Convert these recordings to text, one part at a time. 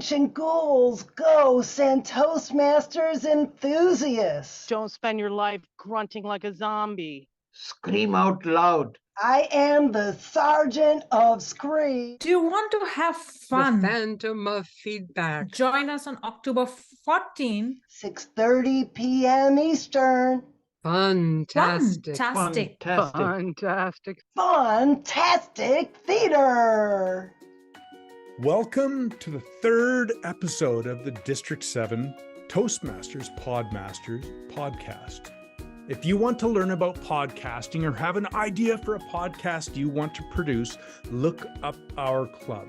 ancient ghouls, ghosts, and Toastmasters enthusiasts. Don't spend your life grunting like a zombie. Scream out loud. I am the Sergeant of Scream. Do you want to have fun? The Phantom of Feedback. Join us on October 14. 6:30 p.m. Eastern. Fantastic. Fantastic. Fantastic Theater. Welcome to the third episode of the District 7 Toastmasters Podmasters podcast. If you want to learn about podcasting or have an idea for a podcast you want to produce, look up our club.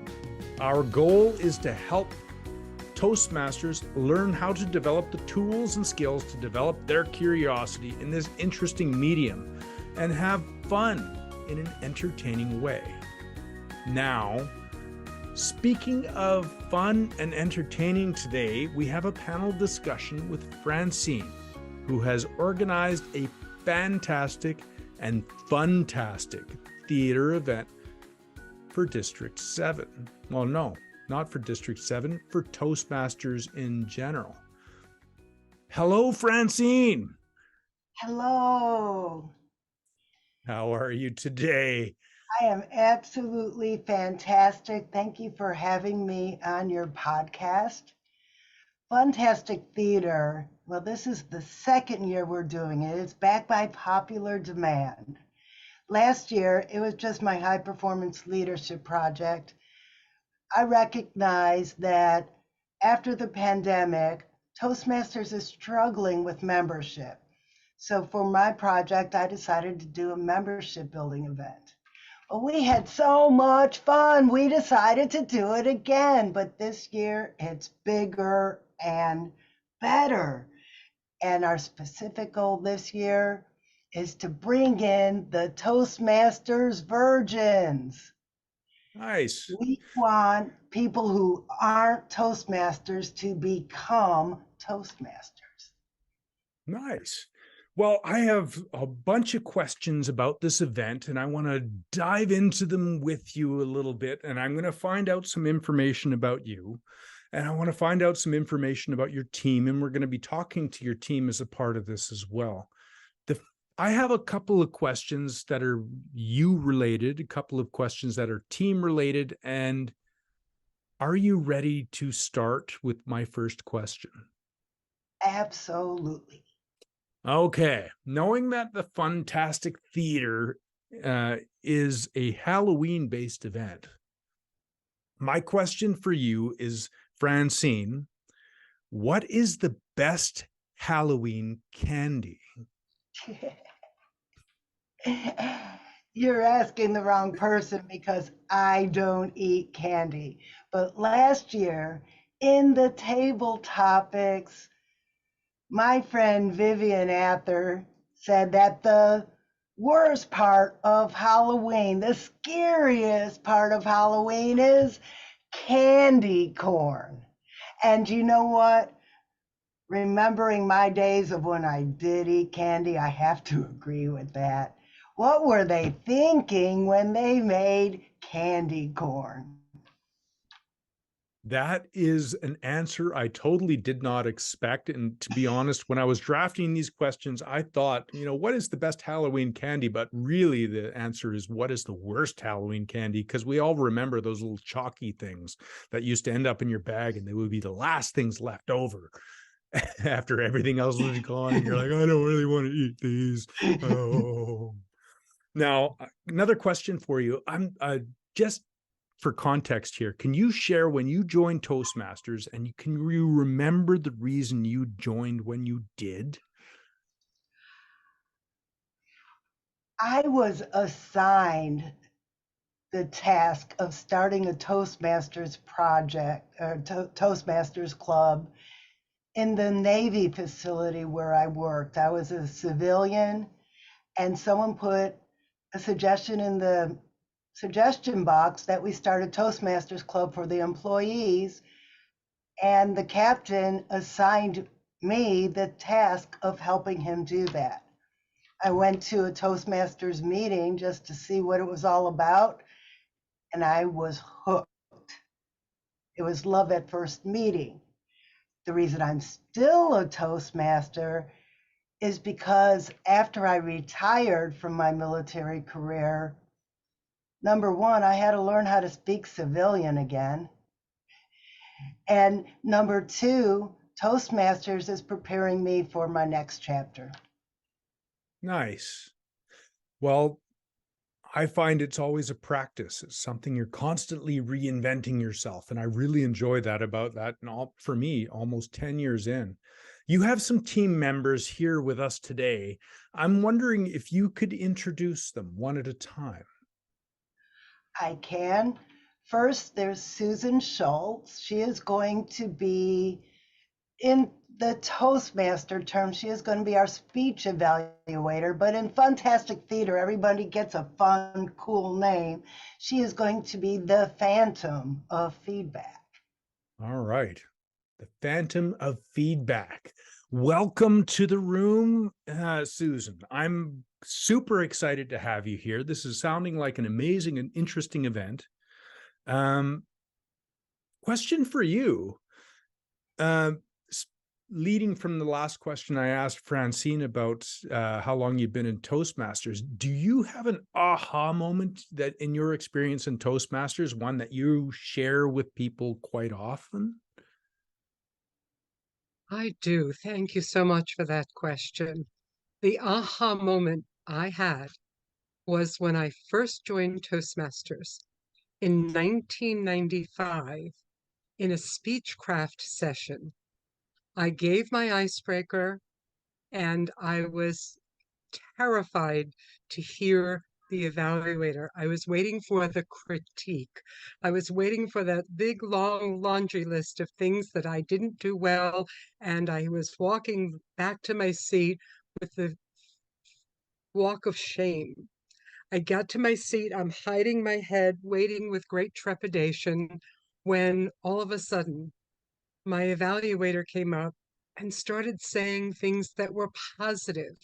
Our goal is to help Toastmasters learn how to develop the tools and skills to develop their curiosity in this interesting medium and have fun in an entertaining way. Now, speaking of fun and entertaining today, we have a panel discussion with Francine, who has organized a fantastic and funtastic theater event for District 7. Well, no, not for District 7, for Toastmasters in general. Hello, Francine. Hello. How are you today? I am absolutely fantastic. Thank you for having me on your podcast. Fantastic Theater. Well, this is the second year we're doing it. It's back by popular demand. Last year, it was just my high performance leadership project. I recognize that after the pandemic, Toastmasters is struggling with membership. So for my project, I decided to do a membership building event. Well, we had so much fun. We decided to do it again, but this year it's bigger and better. And our specific goal this year is to bring in the Toastmasters virgins. Nice. We want people who aren't Toastmasters to become Toastmasters. Nice. Well, I have a bunch of questions about this event, and I want to dive into them with you a little bit, and I'm going to find out some information about you. And I want to find out some information about your team, and we're going to be talking to your team as a part of this as well. I have a couple of questions that are you related, a couple of questions that are team related, and are you ready to start with my first question? Absolutely. Okay. Knowing that the Fantastic Theater is a Halloween-based event, my question for you is, Francine, what is the best Halloween candy? You're asking the wrong person because I don't eat candy. But last year, in the table topics, my friend Vivian Ather said that the worst part of Halloween, the scariest part of Halloween is candy corn. And you know what? Remembering my days of when I did eat candy, I have to agree with that. What were they thinking when they made candy corn? That is an answer I totally did not expect. And to be honest, when I was drafting these questions, I thought, what is the best Halloween candy? But really the answer is, what is the worst Halloween candy? Because we all remember those little chalky things that used to end up in your bag, and they would be the last things left over after everything else was gone. And you're like, I don't really want to eat these. Oh. Now, another question for you. I'm just for context here, can you share when you joined Toastmasters, and can you remember the reason you joined when you did? I was assigned the task of starting a Toastmasters project, or Toastmasters club in the Navy facility where I worked. I was a civilian, and someone put a suggestion in the suggestion box that we start a Toastmasters club for the employees, and the captain assigned me the task of helping him do that. I went to a Toastmasters meeting just to see what it was all about, and I was hooked. It was love at first meeting. The reason I'm still a Toastmaster is because after I retired from my military career, number one, I had to learn how to speak civilian again. And number two, Toastmasters is preparing me for my next chapter. Nice. Well, I find it's always a practice. It's something you're constantly reinventing yourself. And I really enjoy that about that. And for me, almost 10 years in. You have some team members here with us today. I'm wondering if you could introduce them one at a time. I can. First, there's Susan Schultz. She is going to be, in the Toastmaster term, she is going to be our speech evaluator, but in Fantastic Theater, everybody gets a fun, cool name. She is going to be the Phantom of Feedback. All right. The Phantom of Feedback. Welcome to the room, Susan. I'm super excited to have you here. This is sounding like an amazing and interesting event. Question for you. Leading from the last question I asked Francine about how long you've been in Toastmasters, do you have an aha moment that in your experience in Toastmasters, one that you share with people quite often? I do. Thank you so much for that question. The aha moment I had was when I first joined Toastmasters in 1995 in a speechcraft session. I gave my icebreaker and I was terrified to hear the evaluator. I was waiting for the critique. I was waiting for that big, long laundry list of things that I didn't do well. And I was walking back to my seat with the walk of shame. I got to my seat. I'm hiding my head, waiting with great trepidation, when all of a sudden, my evaluator came up and started saying things that were positive.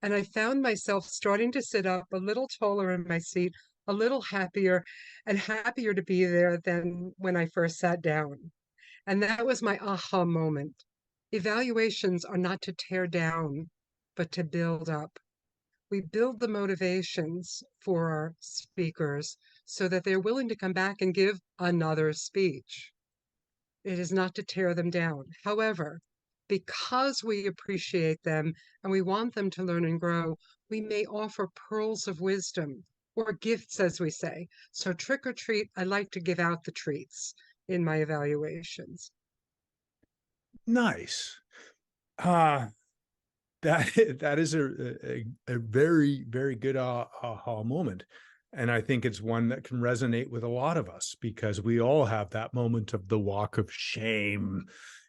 And I found myself starting to sit up a little taller in my seat, a little happier, and happier to be there than when I first sat down. And that was my aha moment. Evaluations are not to tear down, but to build up. We build the motivations for our speakers so that they're willing to come back and give another speech. It is not to tear them down. However, because we appreciate them and we want them to learn and grow, we may offer pearls of wisdom or gifts, as we say. So trick or treat, I like to give out the treats in my evaluations. Nice. That is a very, very good aha moment. And I think it's one that can resonate with a lot of us because we all have that moment of the walk of shame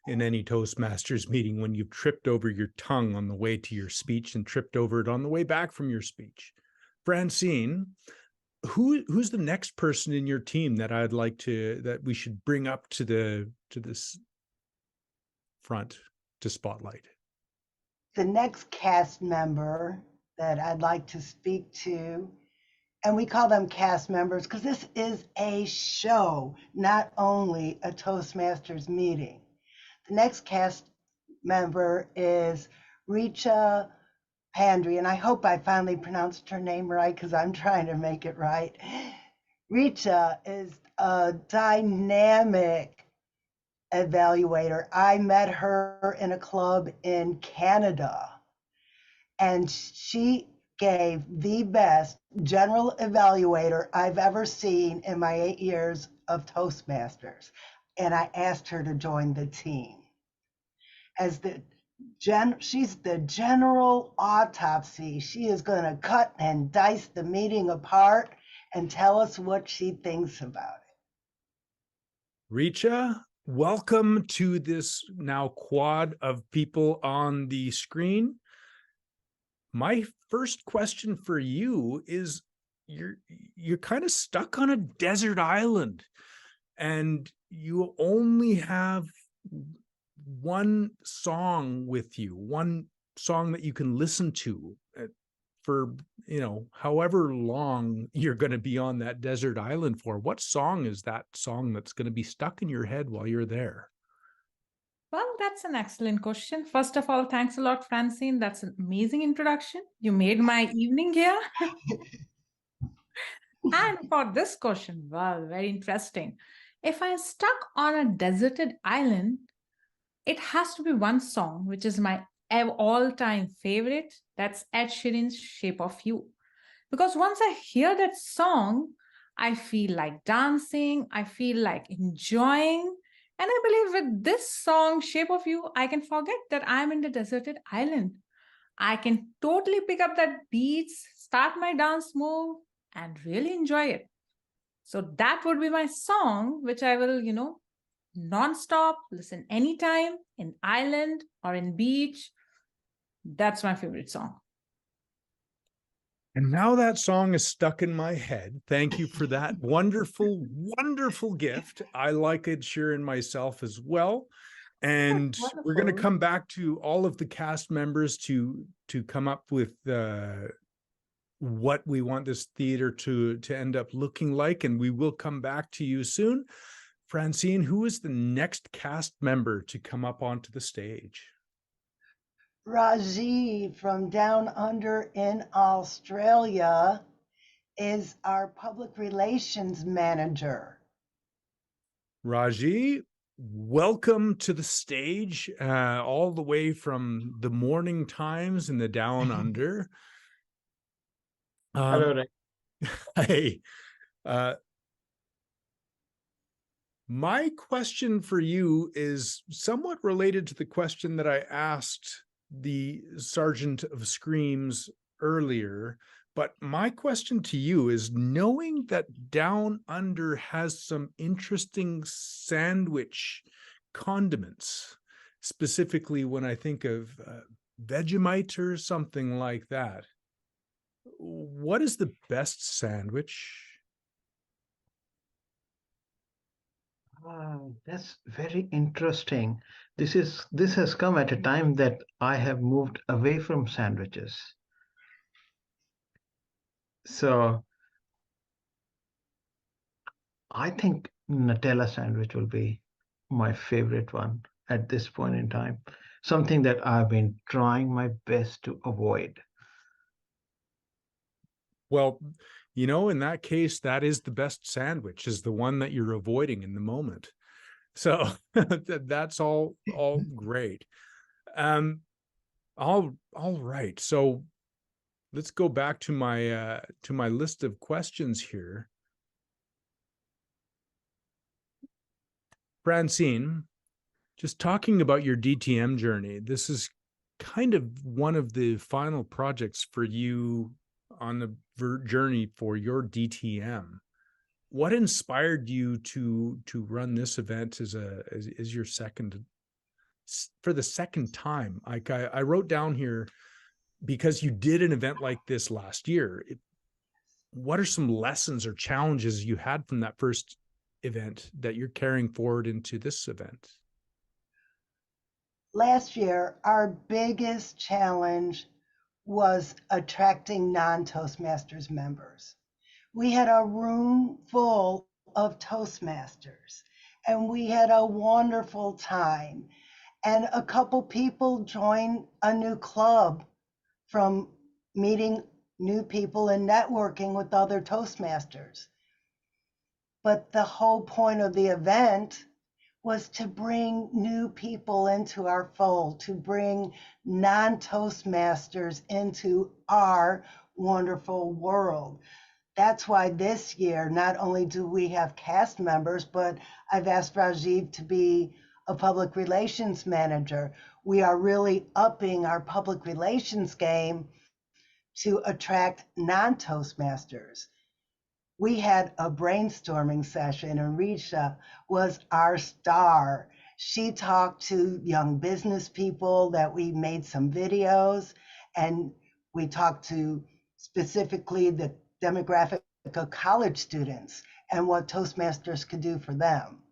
in any Toastmasters meeting when you've tripped over your tongue on the way to your speech and tripped over it on the way back from your speech. Francine, who's the next person in your team that we should bring up to this front to spotlight? The next cast member that I'd like to speak to, and we call them cast members because this is a show, not only a Toastmasters meeting. The next cast member is Richa Pandry, and I hope I finally pronounced her name right because I'm trying to make it right. Richa is a dynamic evaluator. I met her in a club in Canada, and she gave the best general evaluator I've ever seen in my 8 years of Toastmasters. And I asked her to join the team. She's the general autopsy. She is going to cut and dice the meeting apart and tell us what she thinks about it. Richa, welcome to this now quad of people on the screen. My first question for you is you're kind of stuck on a desert island and you only have one song with you, one song that you can listen to for, however long you're going to be on that desert island for, what song is that song that's going to be stuck in your head while you're there? Well, that's an excellent question. First of all, thanks a lot, Francine. That's an amazing introduction. You made my evening here. And for this question, well, very interesting. If I'm stuck on a deserted island, it has to be one song, which is my all-time favorite. That's Ed Sheeran's Shape of You. Because once I hear that song, I feel like dancing, I feel like enjoying. And I believe with this song, Shape of You, I can forget that I'm in the deserted island. I can totally pick up that beats, start my dance move, and really enjoy it. So that would be my song, which I will, non-stop, listen anytime, in island or in beach. That's my favorite song. And now that song is stuck in my head. Thank you for that wonderful, wonderful gift. I like Ed Sheeran myself as well. And we're going to come back to all of the cast members to come up with what we want this theater to end up looking like. And we will come back to you soon. Francine, who is the next cast member to come up onto the stage? Rajiv from Down Under in Australia is our public relations manager. Raji, welcome to the stage, all the way from the morning times in the Down Under. Hello, Rick. Hey, my question for you is somewhat related to the question that I asked the Sergeant of Screams earlier, but my question to you is, knowing that Down Under has some interesting sandwich condiments, specifically when I think of Vegemite or something like that, what is the best sandwich? That's very interesting. This has come at a time that I have moved away from sandwiches. So I think Nutella sandwich will be my favorite one at this point in time. Something that I've been trying my best to avoid. Well, in that case, that is the best sandwich, is the one that you're avoiding in the moment. So that's all great. All right. So let's go back to my list of questions here. Francine, just talking about your DTM journey, this is kind of one of the final projects for you on the journey for your DTM. What inspired you to run this event as your for the second time? Like I wrote down here, because you did an event like this last year, what are some lessons or challenges you had from that first event that you're carrying forward into this event? Last year, our biggest challenge was attracting non-Toastmasters members. We had a room full of Toastmasters, and we had a wonderful time. And a couple people joined a new club from meeting new people and networking with other Toastmasters. But the whole point of the event was to bring new people into our fold, to bring non-Toastmasters into our wonderful world. That's why this year, not only do we have cast members, but I've asked Rajiv to be a public relations manager. We are really upping our public relations game to attract non-Toastmasters. We had a brainstorming session, and Risha was our star. She talked to young business people that we made some videos, and we talked to specifically the demographic of college students and what Toastmasters could do for them.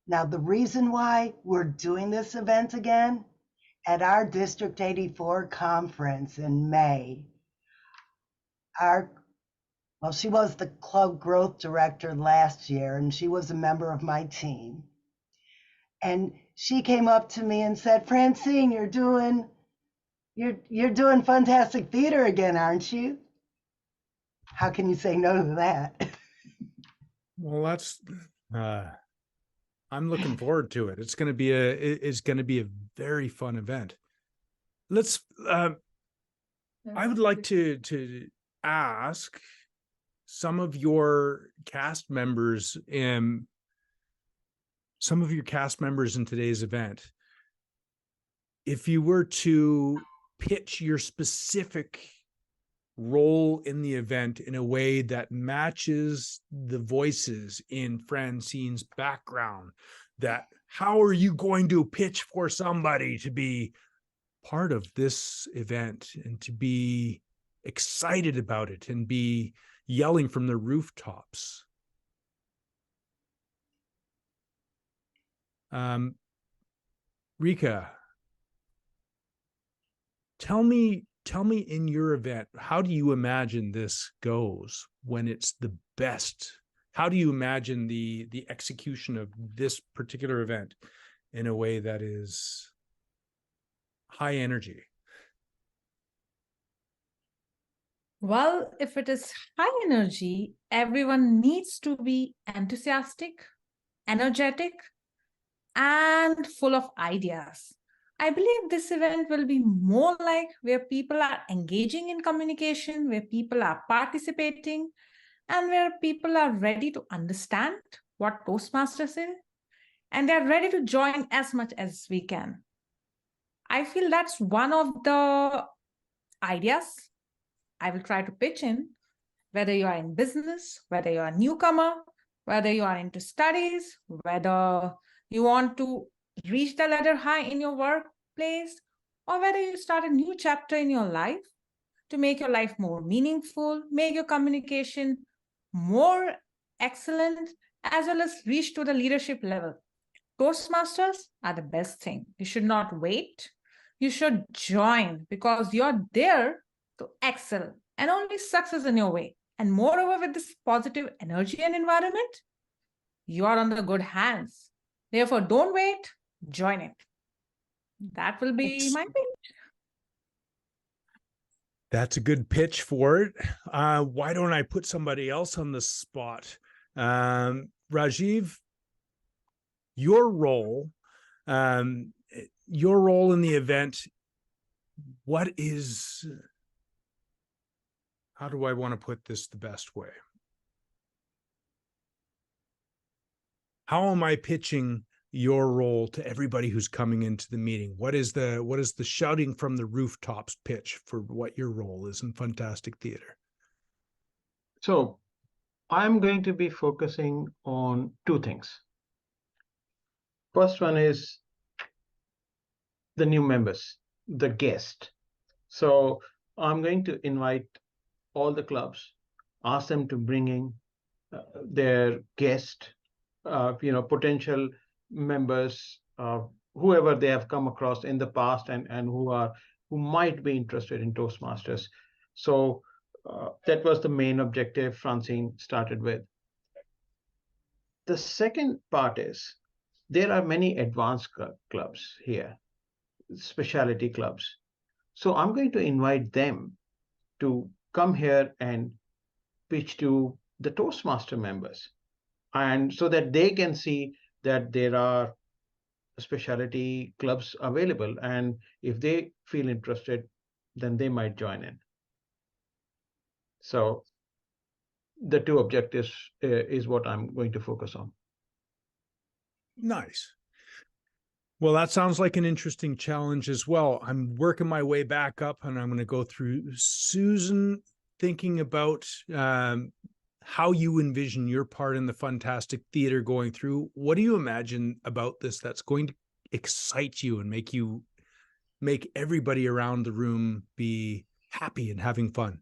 Now, the reason why we're doing this event again, at our District 84 conference in May, our, well, she was the club growth director last year, and she was a member of my team. And she came up to me and said, Francine, you're doing Fantastic Theater again, aren't you? How can you say no to that? Well, that's I'm looking forward to it. It's going to be a very fun event. Let's I would like to ask some of your cast members in today's event, if you were to pitch your specific role in the event in a way that matches the voices in Francine's background, that how are you going to pitch for somebody to be part of this event and to be excited about it and be yelling from the rooftops? Rika, tell me in your event, how do you imagine this goes when it's the best? How do you imagine the execution of this particular event in a way that is high energy? Well, if it is high energy, everyone needs to be enthusiastic, energetic, and full of ideas. I believe this event will be more like where people are engaging in communication, where people are participating, and where people are ready to understand what Toastmasters is, and they're ready to join as much as we can. I feel that's one of the ideas I will try to pitch in, whether you are in business, whether you are a newcomer, whether you are into studies, whether you want to reach the ladder high in your workplace, or whether you start a new chapter in your life to make your life more meaningful, make your communication more excellent, as well as reach to the leadership level. Toastmasters are the best thing. You should not wait. You should join because you're there to excel and only success in your way. And moreover, with this positive energy and environment, you are on the good hands. Therefore, don't wait, join it. That will be my pitch. That's a good pitch for it. Why don't I put somebody else on the spot? Rajiv, your role in the event, how do I want to put this the best way? How am I pitching your role to everybody who's coming into the meeting? What is the shouting from the rooftops pitch for what your role is in Fantastic Theatre? So I'm going to be focusing on two things. First one is the new members, the guest. So I'm going to invite all the clubs, ask them to bring in their guest, potential members, whoever they have come across in the past and who might be interested in Toastmasters. So that was the main objective Francine started with. The second part is there are many advanced clubs here, specialty clubs. So I'm going to invite them to come here and pitch to the Toastmaster members, and so that they can see that there are specialty clubs available, and if they feel interested, then they might join in. So the two objectives is what I'm going to focus on. Nice. Well, that sounds like an interesting challenge as well. I'm working my way back up, and I'm going to go through Susan, thinking about how you envision your part in the Fantastic Theatre going through. What do you imagine about this that's going to excite you and make everybody around the room be happy and having fun?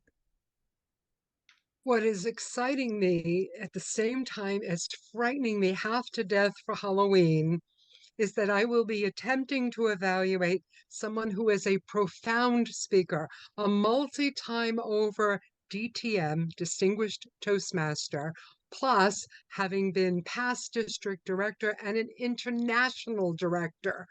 What is exciting me at the same time as frightening me half to death for Halloween is that I will be attempting to evaluate someone who is a profound speaker, a multi-time over DTM, Distinguished Toastmaster, plus having been past district director and an international director.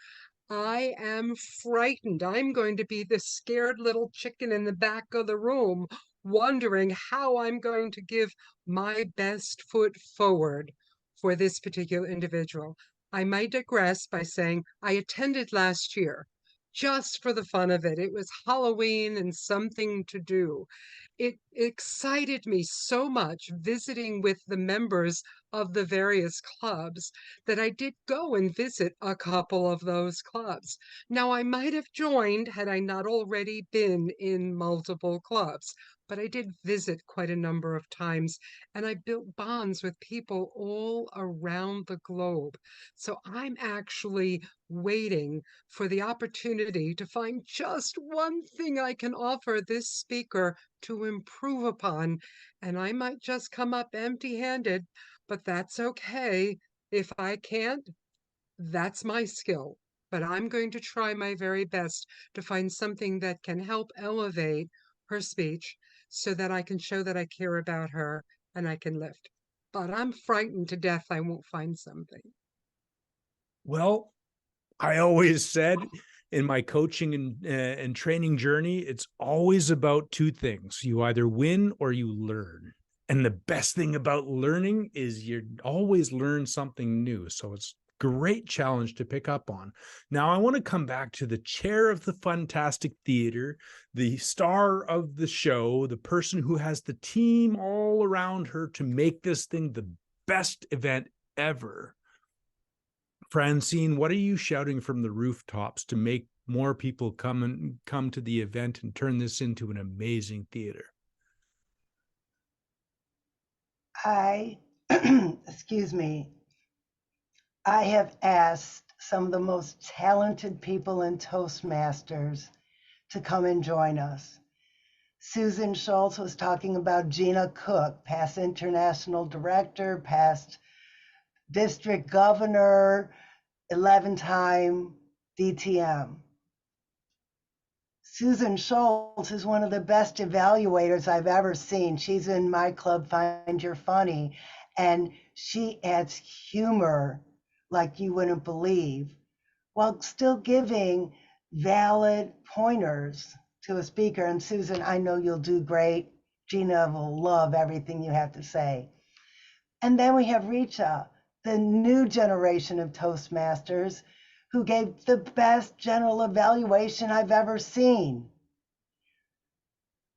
I am frightened. I'm going to be the scared little chicken in the back of the room, wondering how I'm going to give my best foot forward for this particular individual. I might digress by saying I attended last year just for the fun of it. It was Halloween and something to do. It excited me so much visiting with the members of the various clubs that I did go and visit a couple of those clubs. Now, I might have joined had I not already been in multiple clubs, but I did visit quite a number of times, and I built bonds with people all around the globe. So I'm actually waiting for the opportunity to find just one thing I can offer this speaker to improve upon, and I might just come up empty-handed, but that's okay. If I can't, that's my skill. But I'm going to try my very best to find something that can help elevate her speech so that I can show that I care about her and I can lift. But I'm frightened to death I won't find something. Well, I always said in my coaching and training journey, it's always about two things. You either win or you learn. And the best thing about learning is you always learn something new. So it's a great challenge to pick up on. Now, I want to come back to the chair of the Fantastic Theater, the star of the show, the person who has the team all around her to make this thing the best event ever. Francine, what are you shouting from the rooftops to make more people come to the event and turn this into an amazing theater? Excuse me, I have asked some of the most talented people in Toastmasters to come and join us. Susan Schultz was talking about Gina Cook, past international director, past district governor, 11-time DTM. Susan Schultz is one of the best evaluators I've ever seen. She's in my club, Find Your Funny, and she adds humor like you wouldn't believe, while still giving valid pointers to a speaker. And Susan, I know you'll do great. Gina will love everything you have to say. And then we have Richa, the new generation of Toastmasters, who gave the best general evaluation I've ever seen.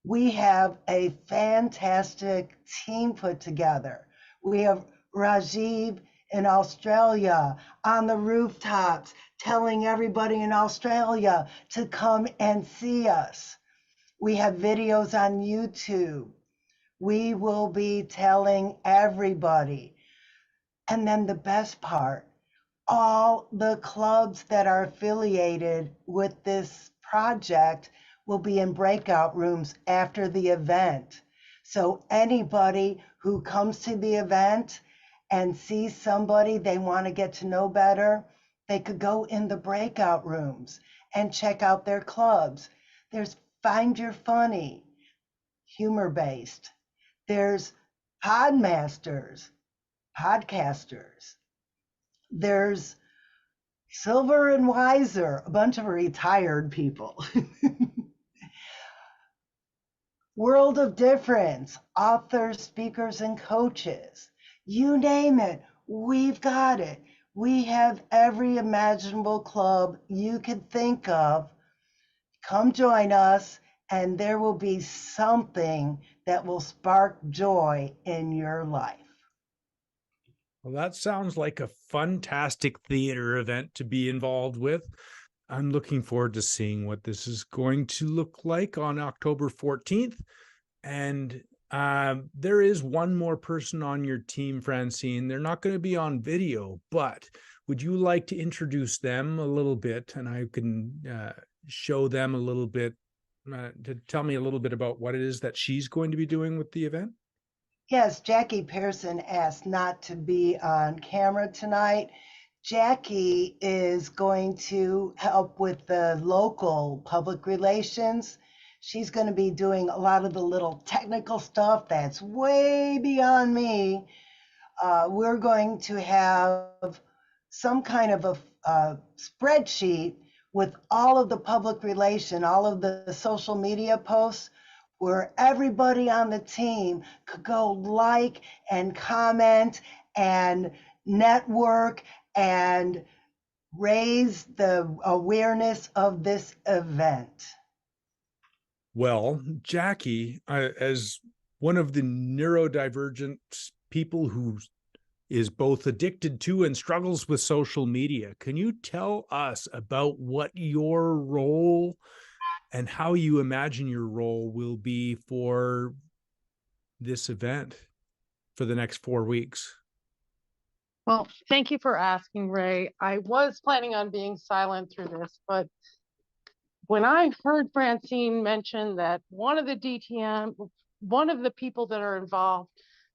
We have a fantastic team put together. We have Rajiv in Australia on the rooftops telling everybody in Australia to come and see us. We have videos on YouTube. We will be telling everybody. And then the best part, all the clubs that are affiliated with this project will be in breakout rooms after the event. So anybody who comes to the event and sees somebody they want to get to know better, they could go in the breakout rooms and check out their clubs. There's Find Your Funny, humor-based. There's Podcasters. There's Silver and Wiser, a bunch of retired people. World of Difference, authors, speakers, and coaches. You name it, we've got it. We have every imaginable club you could think of. Come join us, and there will be something that will spark joy in your life. Well, that sounds like a fantastic theater event to be involved with. I'm looking forward to seeing what this is going to look like on October 14th. And there is one more person on your team, Francine. They're not going to be on video, but would you like to introduce them a little bit? And I can show them a little bit, to tell me a little bit about what it is that she's going to be doing with the event. Yes, Jackie Pearson asked not to be on camera tonight. Jackie is going to help with the local public relations. She's going to be doing a lot of the little technical stuff that's way beyond me. We're going to have some kind of a spreadsheet with all of the public relation, all of the social media posts, where everybody on the team could go like and comment and network and raise the awareness of this event. Well, Jackie, as one of the neurodivergent people who is both addicted to and struggles with social media, can you tell us about what your role and how you imagine your role will be for this event for the next 4 weeks? Well, thank you for asking, Ray. I was planning on being silent through this, but when I heard Francine mention that one of the people that are involved,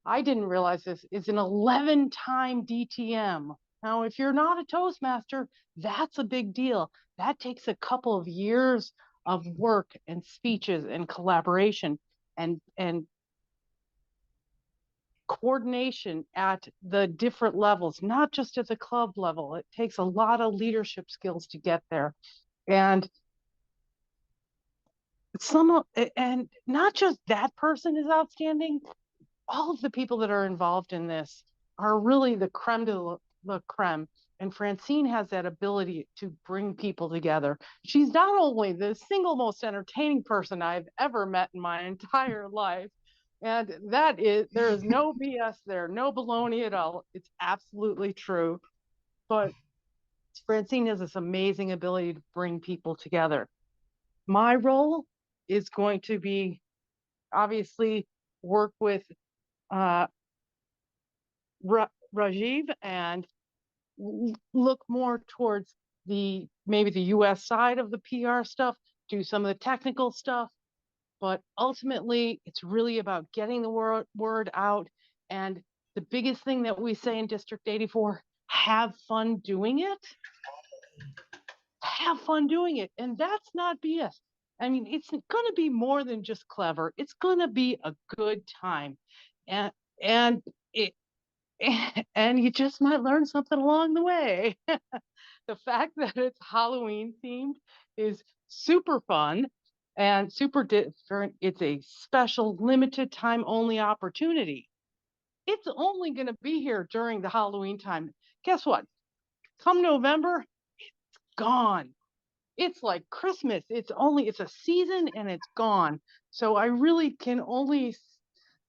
I didn't realize this, is an 11-time DTM. Now, if you're not a Toastmaster, that's a big deal. That takes a couple of years of work and speeches and collaboration and coordination at the different levels, not just at the club level. It takes a lot of leadership skills to get there. And not just that person is outstanding. All of the people that are involved in this are really the creme de la creme. And Francine has that ability to bring people together. She's not only the single most entertaining person I've ever met in my entire life, and there is no BS there, no baloney at all. It's absolutely true. But Francine has this amazing ability to bring people together. My role is going to be obviously work with Rajiv and look more towards maybe the US side of the PR stuff, do some of the technical stuff. But ultimately, it's really about getting the word out. And the biggest thing that we say in District 84, have fun doing it. Have fun doing it. And that's not BS. I mean, it's going to be more than just clever. It's going to be a good time. And you just might learn something along the way. The fact that it's Halloween themed is super fun and super different. It's a special limited time only opportunity. It's only going to be here during the Halloween time. Guess what? Come November, it's gone. It's like Christmas. It's a season and it's gone. So I really can only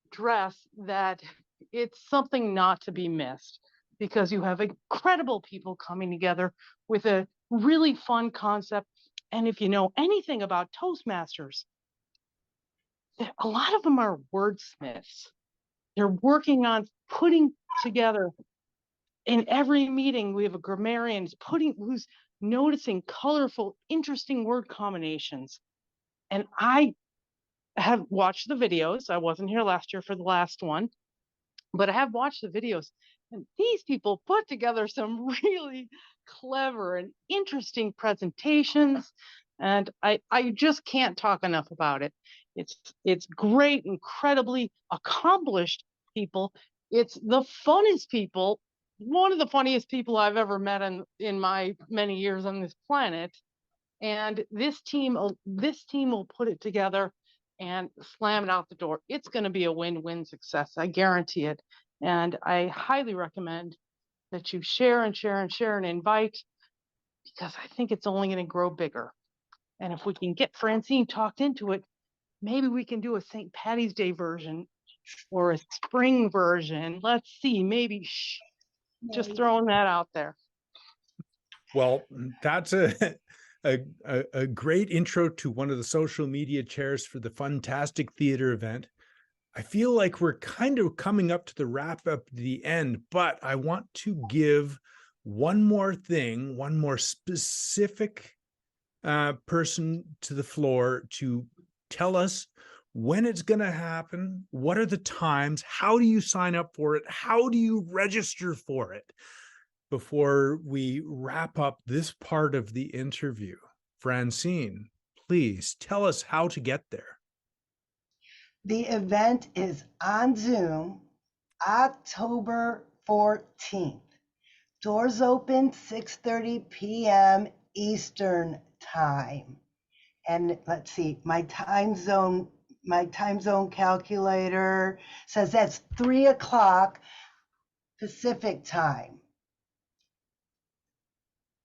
stress that it's something not to be missed, because you have incredible people coming together with a really fun concept. And if you know anything about Toastmasters, a lot of them are wordsmiths. They're working on putting together, in every meeting, we have a grammarian who's noticing colorful, interesting word combinations. And I have watched the videos. I wasn't here last year for the last one, but I have watched the videos. And these people put together some really clever and interesting presentations. And I just can't talk enough about it. It's great, incredibly accomplished people. It's the funnest people, one of the funniest people I've ever met in my many years on this planet. And this team will put it together and slam it out the door. It's going to be a win-win success. I guarantee it. And I highly recommend that you share and share and share and invite, because I think it's only going to grow bigger. And if we can get Francine talked into it, maybe we can do a St. Patty's Day version or a spring version. Let's see, maybe just throwing that out there. Well, that's a great intro to one of the social media chairs for the Fantastic Theater event. I feel like we're kind of coming up to the wrap up the end, but I want to give one more specific person to the floor to tell us when it's going to happen, what are the times, how do you sign up for it, how do you register for it, before we wrap up this part of the interview. Francine, please tell us how to get there. The event is on Zoom, October 14th. Doors open 6:30 p.m. Eastern time. And let's see, my time zone calculator says that's 3 o'clock Pacific time.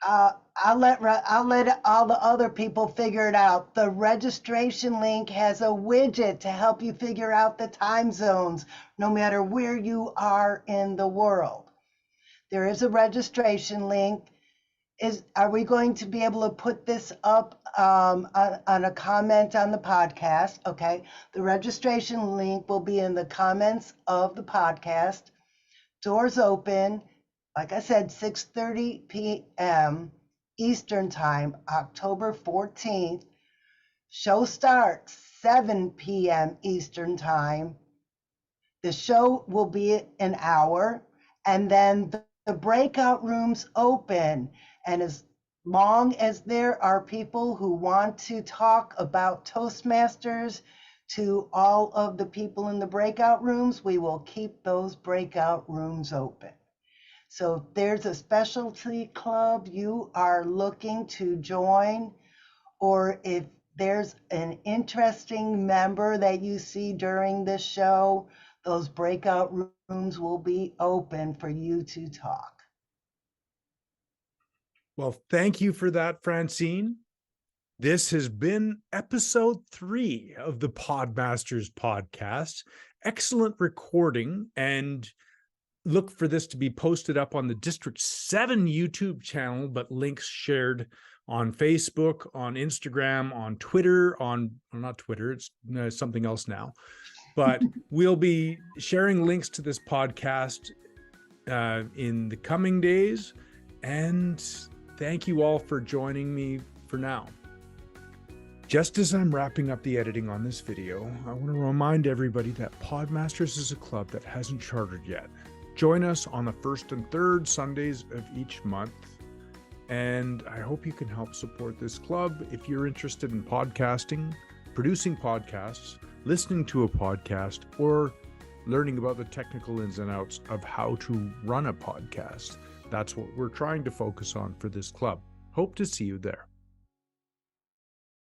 I'll let all the other people figure it out. The registration link has a widget to help you figure out the time zones, no matter where you are in the world. There is a registration link. Are we going to be able to put this up on a comment on the podcast? Okay. The registration link will be in the comments of the podcast. Doors open, like I said, 6:30 p.m. Eastern time, October 14th. Show starts 7 p.m. Eastern time. The show will be an hour, and then the breakout rooms open. And as long as there are people who want to talk about Toastmasters to all of the people in the breakout rooms, we will keep those breakout rooms open. So if there's a specialty club you are looking to join, or if there's an interesting member that you see during the show, those breakout rooms will be open for you to talk. Well, thank you for that, Francine. This has been episode 3 of the Podmasters podcast. Excellent recording, and look for this to be posted up on the District 7 YouTube channel, but links shared on Facebook, on Instagram, on Twitter, not Twitter, it's something else now. But we'll be sharing links to this podcast in the coming days. And thank you all for joining me for now. Just as I'm wrapping up the editing on this video, I want to remind everybody that Podmasters is a club that hasn't chartered yet. Join us on the first and third Sundays of each month. And I hope you can help support this club if you're interested in podcasting, producing podcasts, listening to a podcast, or learning about the technical ins and outs of how to run a podcast. That's what we're trying to focus on for this club. Hope to see you there.